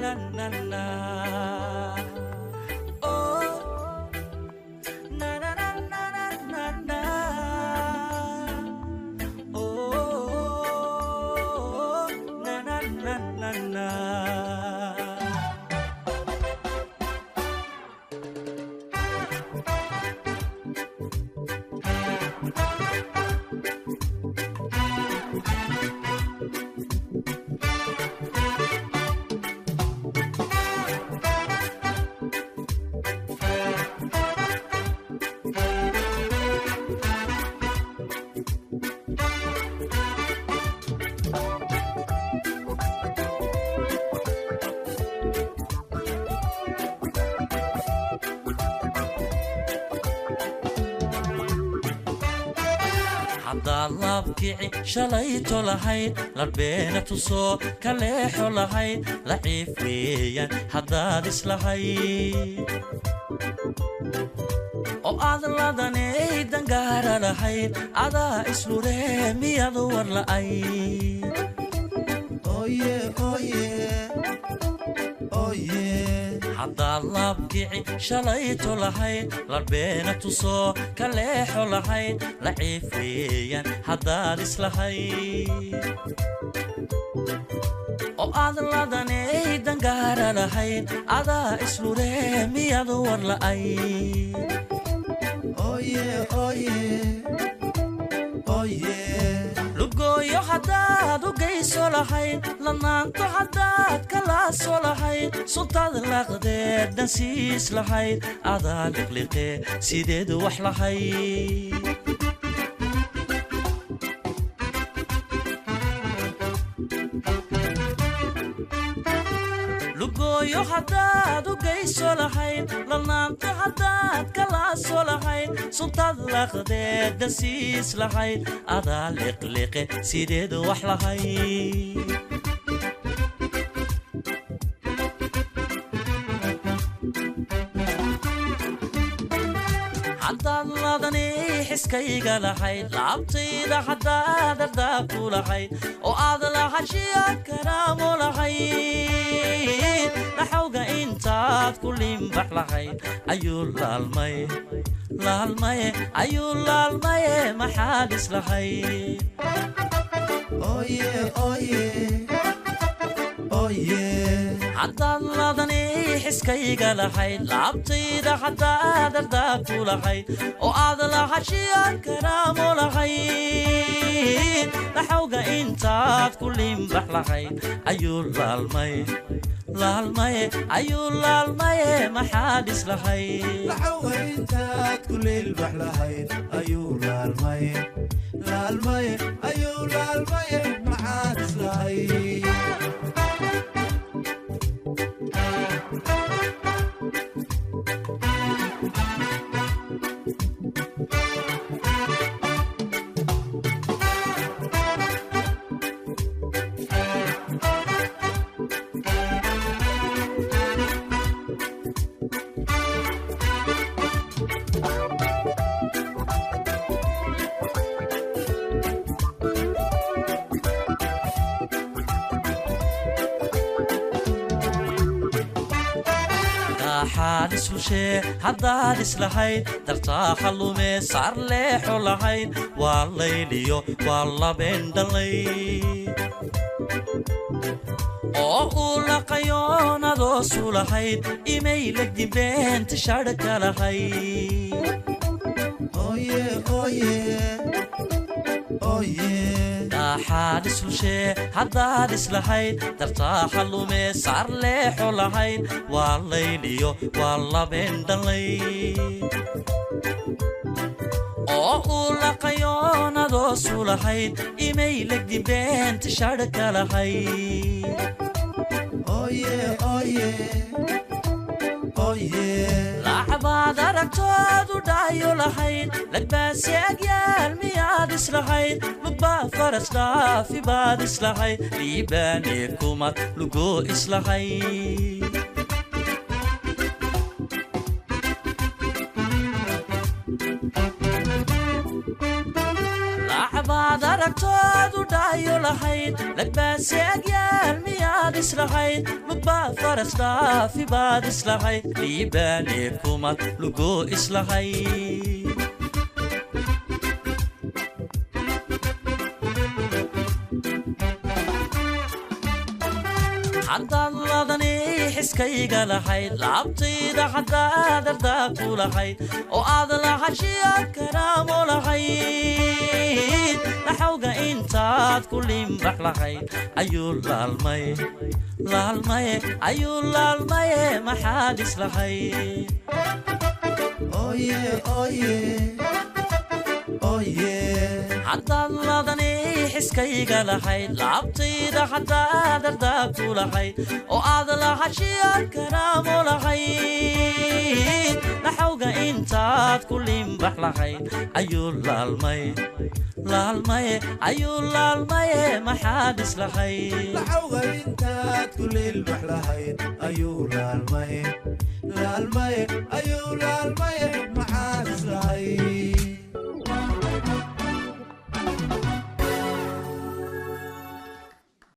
na na. Oh, na na na na na na na. Oh, na na na na na. labkici shalayto lahayd larbeena tusoo kaleexo lahayd laciif weeyaan haddaad islahayd oo aad ladanay dangaara lahayd adaa isluree miyad war la'ayd oye oye oye haddaad labkici shalayto lahayd larbeena tusoo kaleexo lahayd laciif weeyaan haddaad islahayd oo aad ladanay dangaara lahayd adaa isluree miyad war la'ayd oye oye oye lugoyo haddaad u geyso lahayd lanaanto haddaad kalaaso lahayd suntaad laqdeed dansiis lahayd adaa liqliqee sideed wax lahayd lugoyo haddaad u geyso lahayd lanaanto haddaad kalaaso lahayd suntaad laqdeed dansiis lahayd adaa liqliqe sideed wax lahayd haddaad ladani xiskayga lahayd laabtayda haddaad ardaabku lahayd oo aad lahashiya karaamo lahayd naxawga intaad ku limbax lahayd ayuu laalmay laalmaye ayuu laalmaye maxaad islahayd oye oye oye haddaad ladani xiskayga lahayd laabtayda haddaad ardaabku lahayd oo aad lahashiya karaamo lahayd naxawga intaad ku limbax lahayd ayuu laalmay laalmaye ayuu laalmaye maxaad islahayd naxawga intaad ku limbax lahayd ayuu laalmaye laalmaye ayuu laalmaye maxaad islahayd حادث وشي حداد إسلحين ترتاح اللومي صار ليحو لحين والليليو والله بندلي أولا قيونا دوسو لحين إيميلك دي بنت شارك لحين أويه أويه أويه حادث وشي حداد إسلحين ترتاح اللومي صار ليحو لحين والليليو والله بندلي أولا قيونا دوسو لحين إيميلك دي بنت شارك لحين أويه أويه لعباد ركتاد ودايو لحين لك بس يقيال مياد إسلحين لقبا فرس لا في باد إسلحين ليباني كومات لقو إسلحين لعباد ركتاد ودايو لحين لك بس يقيال مياد islahayd lugba faras dhaafi baad islahayd liibaane kumad lugu islahayd haddaad ladani xiskayga lahayd laabtayda haddaad ardaaqu lahayd oo aad lahashiyaad karaamo lahayd laxawga intaad ku limbax lahayd ayuu laalmaye ayuu laalmaye maxaad islahayd haddaad ladani xiskayga lahayd laabtayda haddaad ardaaqu lahayd oo aad lahashiyaad karaamo lahayd laxawga intaad ku limbax lahayd ayuu laalmaye ayuu laalmaye maxaad islahayd laxawga intaad ku limbax lahayd ayuu laalmaye ayuu